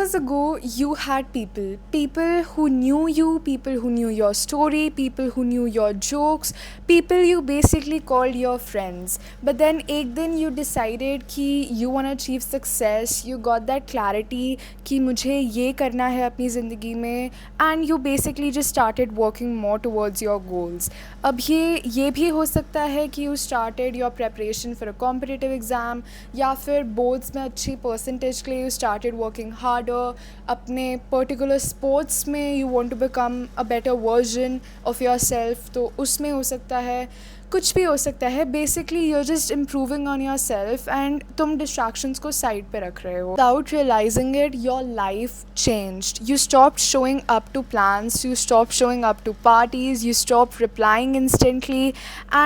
years ago, you had people who knew you, people who knew your story, people who knew your jokes, people you basically called your friends. But then एक दिन you decided कि you want to achieve success, you got that clarity कि मुझे ये करना है अपनी ज़िंदगी में, and you basically just started working more towards your goals. अब ये भी हो सकता है कि you started your preparation for a competitive exam, या फिर बोर्ड्स में अच्छी परसेंटेज के लिए you started working harder, अपने पर्टिकुलर स्पोर्ट्स में you want to become a better version of yourself, तो उसमें हो सकता है, कुछ भी हो सकता है. Basically you're just improving on yourself and तुम distractions को साइड पे रख रहे हो. Without realizing it, your life changed. You stopped showing up to plans, you stopped showing up to parties, you stopped replying instantly,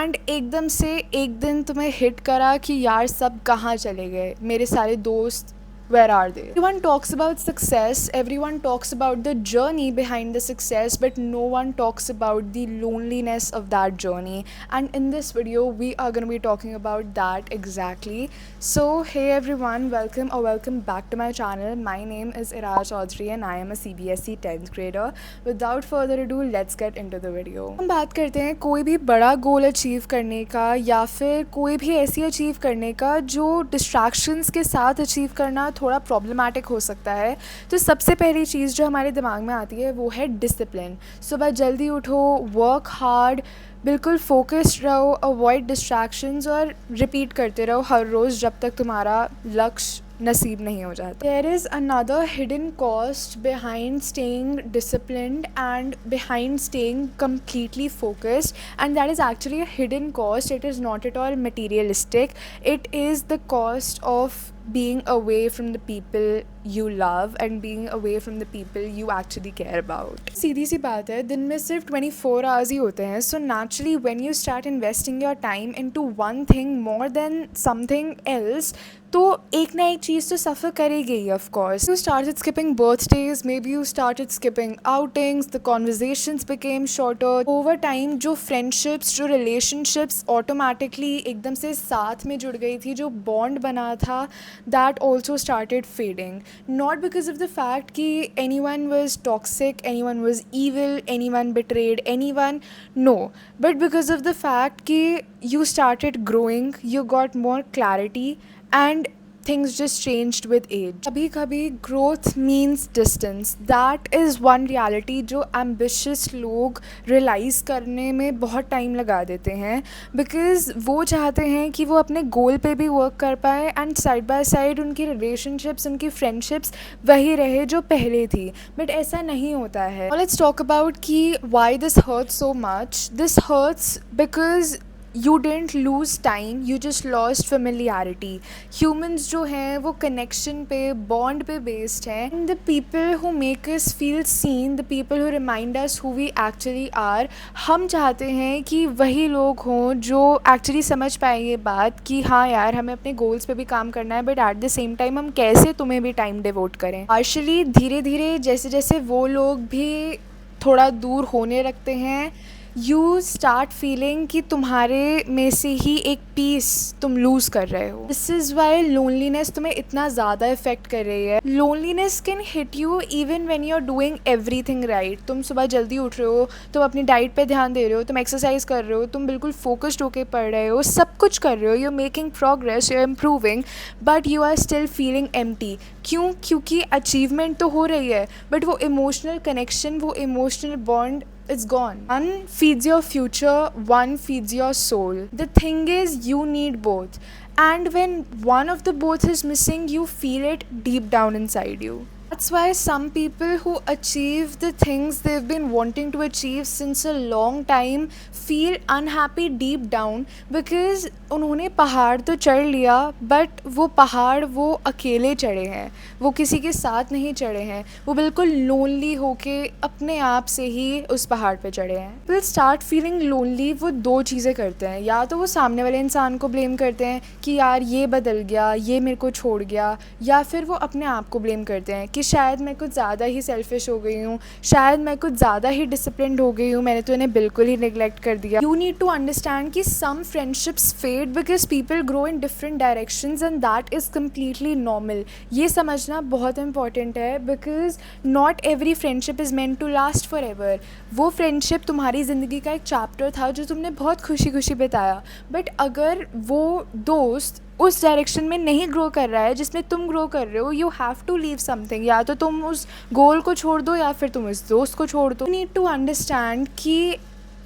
and एकदम से एक दिन तुम्हें हिट करा कि यार सब कहाँ चले गए, मेरे सारे दोस्त, where are they? Everyone talks about success, everyone talks about the journey behind the success, but no one talks about the loneliness of that journey. And in this video, we are going to be talking about that exactly. So, hey everyone, welcome back to my channel. My name is Ira Chaudhary and I am a CBSE 10th grader. Without further ado, let's get into the video. हम बात करते हैं कोई भी बड़ा goal achieve करने का, या फिर कोई भी ऐसी अचीव करने का जो डिस्ट्रैक्शंस के साथ अचीव करना थोड़ा प्रॉब्लमैटिक हो सकता है. तो सबसे पहली चीज़ जो हमारे दिमाग में आती है वो है डिसिप्लिन. सुबह जल्दी उठो, वर्क हार्ड, बिल्कुल फोकस्ड रहो, अवॉइड डिस्ट्रैक्शंस और रिपीट करते रहो हर रोज़ जब तक तुम्हारा लक्ष्य नसीब नहीं हो जाता. There is another hidden cost behind staying disciplined and behind staying completely focused, and that is actually a hidden cost. It is not at all materialistic. It is the cost of being away from the people you love and being away from the people you actually care about. सीधी सी बात है, दिन में सिर्फ 24 hours ही होते हैं. So naturally when you start investing your time into one thing more than something else, तो एक ना एक चीज़ तो सफ़र करेगी ही. Of course you started skipping birthdays, maybe you started skipping outings, the conversations became shorter. Over time जो friendships, जो रिलेशनशिप्स ऑटोमेटिकली एकदम से साथ में जुड़ गई थी, जो बॉन्ड बना था, that also started fading. Not because of the fact कि anyone was toxic, anyone was evil, anyone betrayed anyone, no, but because of the fact कि you started growing, you got more clarity, and things just changed with age. कभी कभी growth means distance. That is one reality जो ambitious लोग realize करने में बहुत time लगा देते हैं, because वो चाहते हैं कि वो अपने गोल पे भी वर्क कर पाए and side by side उनकी relationships, उनकी friendships वही रहे जो पहले थी. बट ऐसा नहीं होता है. Let's talk about कि why this hurts so much. This hurts because you didn't lose time, you just lost familiarity. Humans जो हैं वो connection पे, bond पे based हैं. And the people who make us feel seen, the people who remind us who we actually are, हम चाहते हैं कि वही लोग हों जो actually समझ पाए ये बात कि हाँ यार हमें अपने goals पे भी काम करना है, but at the same time हम कैसे तुम्हें भी time devote करें. Partially धीरे धीरे जैसे जैसे वो लोग भी थोड़ा दूर होने लगते हैं, यू स्टार्ट फीलिंग कि तुम्हारे में से ही एक पीस तुम लूज़ कर रहे हो. दिस इज़ वाई लोनलीनेस तुम्हें इतना ज़्यादा इफेक्ट कर रही है. Loneliness can hit you even when you are doing everything right. तुम सुबह जल्दी उठ रहे हो, तुम अपनी डाइट पे ध्यान दे रहे हो, तुम एक्सरसाइज कर रहे हो, तुम बिल्कुल फोकस्ड होकर पढ़ रहे हो, सब कुछ कर रहे हो, you are making progress, you are improving, but you are still feeling empty. क्यों? क्योंकि अचीवमेंट तो हो रही है, बट वो इमोशनल कनेक्शन, वो emotional bond, it's gone. One feeds your future, one feeds your soul. The thing is, you need both. And when one of the both is missing, you feel it deep down inside you. That's why some people who achieve the things they've been wanting to achieve since a long time feel unhappy deep down, because उन्होंने पहाड़ तो चढ़ लिया, but वो पहाड़ वो अकेले चढ़े हैं, वो किसी के साथ नहीं चढ़े हैं, वो बिल्कुल लोनली होके अपने आप से ही उस पहाड़ पे चढ़े हैं. People start feeling lonely, वो दो चीज़ें करते हैं. या तो वो सामने वाले इंसान को ब्लेम करते हैं कि यार ये बदल गया, ये मेरे को छोड़ गया, या फिर वो अपने आप को ब्लेम करते हैं कि कि शायद मैं कुछ ज़्यादा ही सेल्फिश हो गई हूँ, शायद मैं कुछ ज़्यादा ही डिसिप्लिन्ड हो गई हूँ, मैंने तो इन्हें बिल्कुल ही निगलेक्ट कर दिया। यू नीड टू अंडरस्टैंड कि some friendships fade because people grow in different directions and that is completely normal. ये समझना बहुत इंपॉर्टेंट है because not every friendship is meant to last forever. वो फ्रेंडशिप तुम्हारी ज़िंदगी का एक चैप्टर था जो तुमने बहुत खुशी खुशी बिताया, बट अगर वो दोस्त उस डायरेक्शन में नहीं ग्रो कर रहा है जिसमें तुम ग्रो कर रहे हो, you have to leave something. या तो तुम उस गोल को छोड़ दो या फिर तुम उस दोस्त को छोड़ दो। यू नीड टू अंडरस्टैंड कि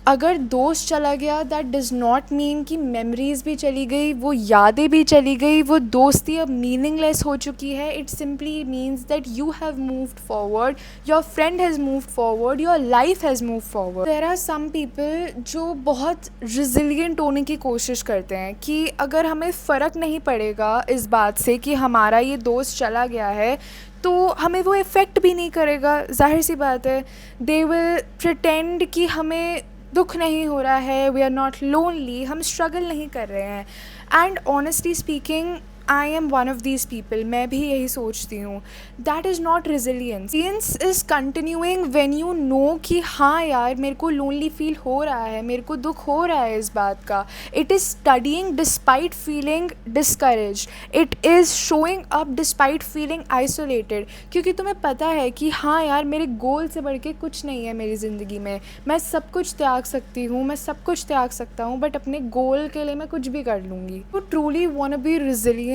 अगर दोस्त चला गया दैट डज़ नॉट मीन कि मेमोरीज़ भी चली गई, वो यादें भी चली गई, वो दोस्ती अब मीनिंगलेस हो चुकी है। It simply means that you have moved forward, your friend has moved forward, your life has moved forward. There are some people जो बहुत रिजिलियंट होने की कोशिश करते हैं कि अगर हमें फ़र्क नहीं पड़ेगा इस बात से कि हमारा ये दोस्त चला गया है तो हमें वो इफ़ेक्ट भी नहीं करेगा। ज़ाहिर सी बात है, दे विल प्रिटेंड कि हमें दुख नहीं हो रहा है, वी आर नॉट लोनली, हम स्ट्रगल नहीं कर रहे हैं। And honestly speaking I am one of these people, मैं भी यही सोचती हूँ। That is not resilience. Resilience is continuing when you know कि हाँ यार मेरे को लोनली फील हो रहा है, मेरे को दुख हो रहा है इस बात का। It is studying despite feeling discourage, it is showing up despite feeling isolated. क्योंकि तुम्हें पता है कि हाँ यार मेरे गोल से बढ़ के कुछ नहीं है मेरी ज़िंदगी में, मैं सब कुछ त्याग सकती हूँ, मैं सब कुछ त्याग सकता हूँ, बट अपने गोल के लिए मैं कुछ भी कर लूँगी। तो truly want be resilient,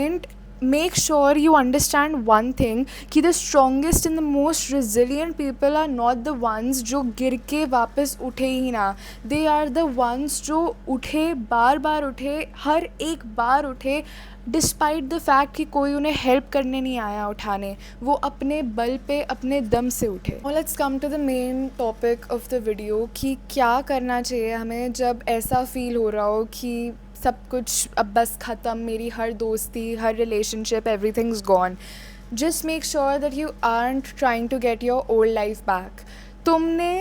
make sure you understand one thing कि the strongest and the most resilient people are not the ones जो गिर के वापस उठे ही ना, they are the ones जो उठे, बार बार उठे, हर एक बार उठे डिस्पाइट द फैक्ट कि कोई उन्हें हेल्प करने नहीं आया उठाने, वो अपने बल पे अपने दम से उठे। और let's come to the main topic of the video कि क्या करना चाहिए हमें जब ऐसा फील हो रहा हो कि सब कुछ अब बस ख़त्म, मेरी हर दोस्ती, हर relationship, everything is gone. Just make sure that you aren't trying to get your old life back. तुमने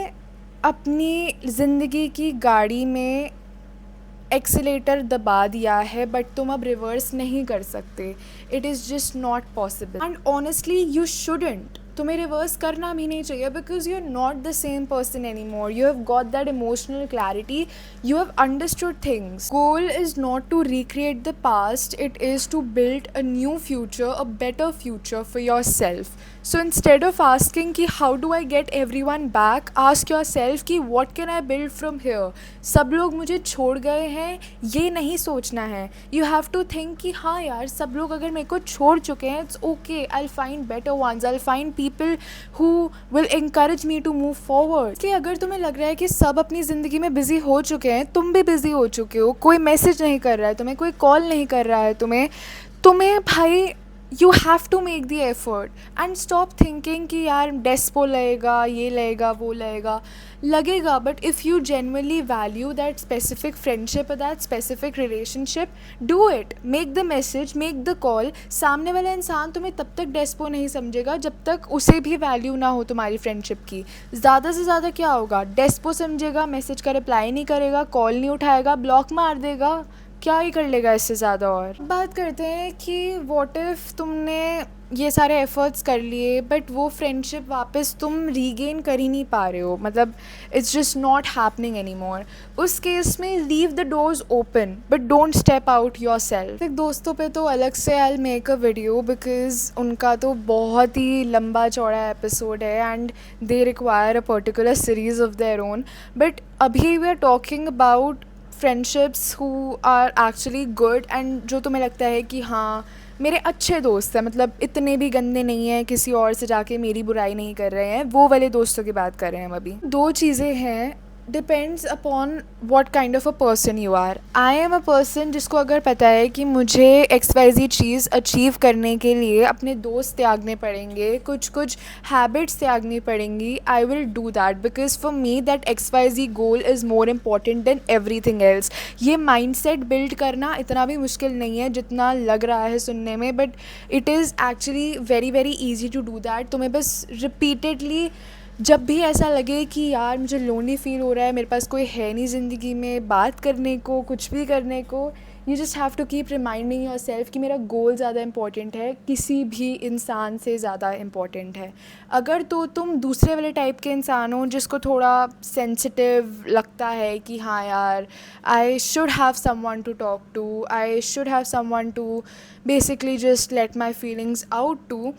अपनी ज़िंदगी की गाड़ी में एक्सीलेटर दबा दिया है बट तुम अब रिवर्स नहीं कर सकते। It is just not possible and honestly you shouldn't. तुम्हें रिवर्स करना भी नहीं चाहिए because you are not the same person any more, you have got that emotional clarity, you have understood things. Goal is not to recreate the past, it is to build a new future, a better future for yourself. So instead of asking कि how do I get everyone back, ask yourself कि what can I build from here। सब लोग मुझे छोड़ गए हैं ये नहीं सोचना है। You have to think कि हाँ यार सब लोग अगर मेरे को छोड़ चुके हैं it's okay, I'll find better ones, I'll find people who will encourage me to move forward। कि अगर तुम्हें लग रहा है कि सब अपनी ज़िंदगी में बिज़ी हो चुके हैं, तुम भी बिज़ी हो चुके हो, कोई मैसेज नहीं कर रहा है तुम्हें, कोई कॉल नहीं कर रहा है तुम्हें भाई you have to make the effort and stop thinking कि यार डेस्पो लगेगा, ये लगेगा, वो लगेगा but if you genuinely value that specific friendship, that specific relationship, do it, make the message, make the call. सामने वाला इंसान तुम्हें तब तक डेस्पो नहीं समझेगा जब तक उसे भी वैल्यू ना हो तुम्हारी फ्रेंडशिप की। ज़्यादा से ज़्यादा क्या होगा, डेस्पो समझेगा, मैसेज का रिप्लाई नहीं करेगा, कॉल नहीं उठाएगा, ब्लॉक मार देगा, क्या ही कर लेगा इससे ज़्यादा। और बात करते हैं कि व्हाट इफ़ तुमने ये सारे एफ़र्ट्स कर लिए बट वो फ्रेंडशिप वापस तुम रीगेन कर ही नहीं पा रहे हो, मतलब it's just not happening anymore. उस केस में leave the doors open but don't step out yourself. दोस्तों पे तो अलग से I will make a video because उनका तो बहुत ही लंबा चौड़ा एपिसोड है and they require a particular series of their own. But अभी we are talking about friendships who are actually good and जो तुम्हें लगता है कि हाँ मेरे अच्छे दोस्त हैं, मतलब इतने भी गंदे नहीं हैं, किसी और से जाके मेरी बुराई नहीं कर रहे हैं, वो वाले दोस्तों की बात कर रहे हैं हम अभी। दो चीज़ें हैं, depends upon what kind of a person you are. I am a person जिसको अगर पता है कि मुझे XYZ चीज़ अचीव करने के लिए अपने दोस्त त्यागने पड़ेंगे, कुछ हैबिट्स त्यागनी पड़ेंगी, I will do that because for me that XYZ goal is more important than everything else. ये माइंडसेट बिल्ड करना इतना भी मुश्किल नहीं है जितना लग रहा है सुनने में, but it is actually very very easy to do that. तुम्हें बस रिपीटेडली जब भी ऐसा लगे कि यार मुझे लोनली फ़ील हो रहा है, मेरे पास कोई है नहीं ज़िंदगी में बात करने को, कुछ भी करने को, you just have to keep reminding yourself कि मेरा गोल ज़्यादा इंपॉर्टेंट है, किसी भी इंसान से ज़्यादा इम्पॉर्टेंट है। अगर तो तुम दूसरे वाले टाइप के इंसान हो जिसको थोड़ा सेंसिटिव लगता है कि हाँ यार, I should have someone to talk to, I should have someone to basically just let my feelings out to,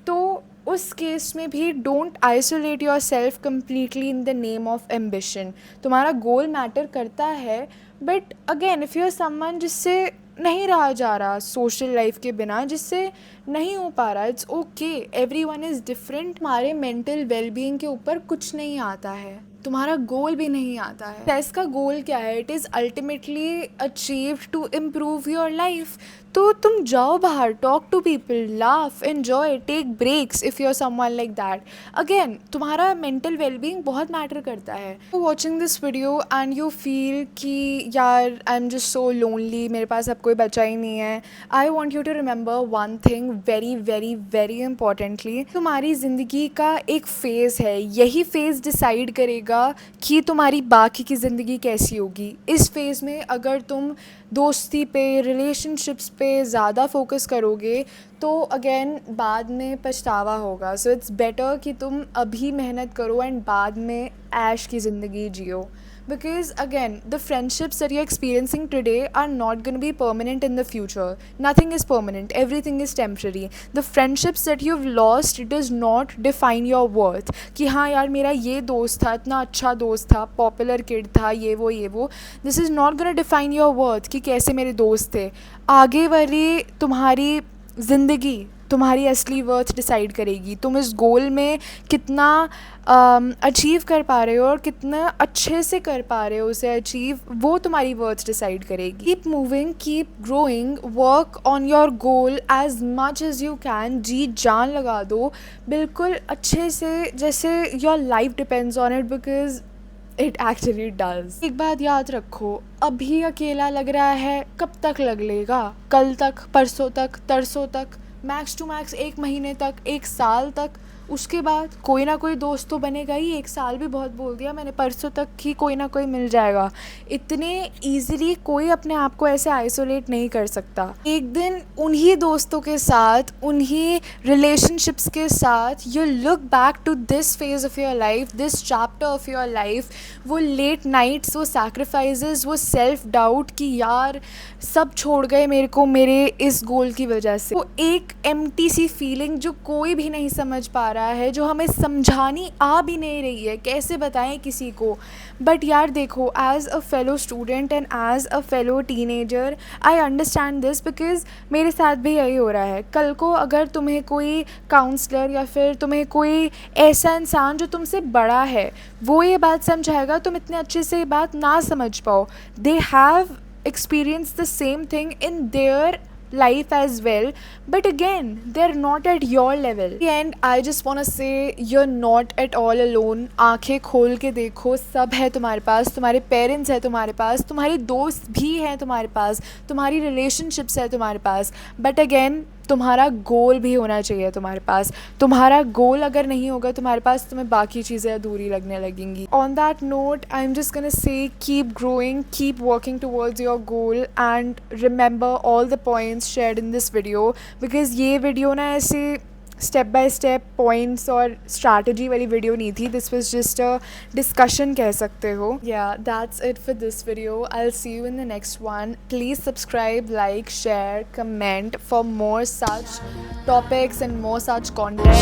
तो उस केस में भी don't isolate yourself completely in the name of ambition. तुम्हारा गोल मैटर करता है, but again if you are someone जिससे नहीं रहा जा रहा सोशल लाइफ के बिना, जिससे नहीं हो पा रहा, it's okay, everyone is different. हमारे मेंटल वेलबींग के ऊपर कुछ नहीं आता है, तुम्हारा गोल भी नहीं आता है। सक्सेस का गोल क्या है? It is ultimately achieved to improve your life. तो तुम जाओ बाहर, talk to people, laugh, enjoy, take breaks if you are someone like that. Again तुम्हारा मेंटल वेलबींग बहुत मैटर करता है। Watching this video and you feel कि यार I am just so lonely, मेरे पास अब कोई बचा ही नहीं है, I want you to remember one thing very very very importantly. तुम्हारी ज़िंदगी का एक फ़ेज़ है, यही फ़ेज़ डिसाइड करेगा कि तुम्हारी बाकी की ज़िंदगी कैसी होगी। इस फेज़ में अगर तुम दोस्ती पे, रिलेशनशिप्स पे ज़्यादा फोकस करोगे तो अगेन बाद में पछतावा होगा। सो इट्स बेटर कि तुम अभी मेहनत करो एंड बाद में ऐश की ज़िंदगी जियो। Because again, the friendships that you're experiencing today are not going to be permanent in the future. Nothing is permanent. Everything is temporary. The friendships that you've lost does not define your worth. कि हाँ यार मेरा ये दोस्त था, इतना अच्छा दोस्त था, पॉपुलर किड था, ये वो। This is not going to define your worth कि कैसे मेरे दोस्त थे। आगे वाली तुम्हारी ज़िंदगी तुम्हारी असली वर्थ डिसाइड करेगी। तुम इस गोल में कितना अचीव कर पा रहे हो और कितना अच्छे से कर पा रहे हो उसे अचीव, वो तुम्हारी वर्थ डिसाइड करेगी। Keep moving, keep growing, work on your goal as much as you can. जी जान लगा दो बिल्कुल अच्छे से, जैसे your life depends on it, because it actually does. एक बात याद रखो, अभी अकेला लग रहा है, कब तक लग लेगा? कल तक, परसों तक, तरसों तक, मैक्स टू मैक्स 1 महीने तक, 1 साल तक। उसके बाद कोई ना कोई दोस्त तो बनेगा ही। 1 साल भी बहुत बोल दिया मैंने, परसों तक ही कोई ना कोई मिल जाएगा। इतने ईज़िली कोई अपने आप को ऐसे आइसोलेट नहीं कर सकता। एक दिन उन्हीं दोस्तों के साथ, उन्हीं रिलेशनशिप्स के साथ you look back to this phase of your life, this chapter of your life. वो लेट नाइट्स, वो सैक्रिफाइसेस, वो सेल्फ डाउट कि यार सब छोड़ गए मेरे को मेरे इस गोल की वजह से। वो एक एम्प्टी सी फीलिंग जो कोई भी नहीं समझ पा रहा है, जो हमें समझानी आ भी नहीं रही है, कैसे बताएं किसी को। बट यार देखो, as a fellow student and as a fellow teenager I understand this, because मेरे साथ भी यही हो रहा है। कल को अगर तुम्हें कोई काउंसलर या फिर तुम्हें कोई ऐसा इंसान जो तुमसे बड़ा है वो ये बात समझाएगा, तुम इतने अच्छे से ये बात ना समझ पाओ। They have experienced the same thing in their life as well, but again they're not at your level. And I just want to say you're not at all alone. आंखें खोल के देखो, सब है तुम्हारे पास, तुम्हारे पेरेंट्स है तुम्हारे पास, तुम्हारे दोस्त भी हैं तुम्हारे पास, तुम्हारी रिलेशनशिप्स है तुम्हारे पास, बट अगेन तुम्हारा गोल भी होना चाहिए तुम्हारे पास। तुम्हारा गोल अगर नहीं होगा तुम्हारे पास, तुम्हें बाकी चीज़ें अधूरी लगने लगेंगी। On that note I am just gonna say keep growing, keep working towards your goal and remember all the points shared in this video, because ये वीडियो ना ऐसे स्टेप बाय स्टेप पॉइंट्स और स्ट्रैटेजी वाली video नहीं थी। This was just a discussion कह सकते हो। या that's it for this video. I will see you in the next one. Please subscribe, like, share, comment for more such topics and more such content.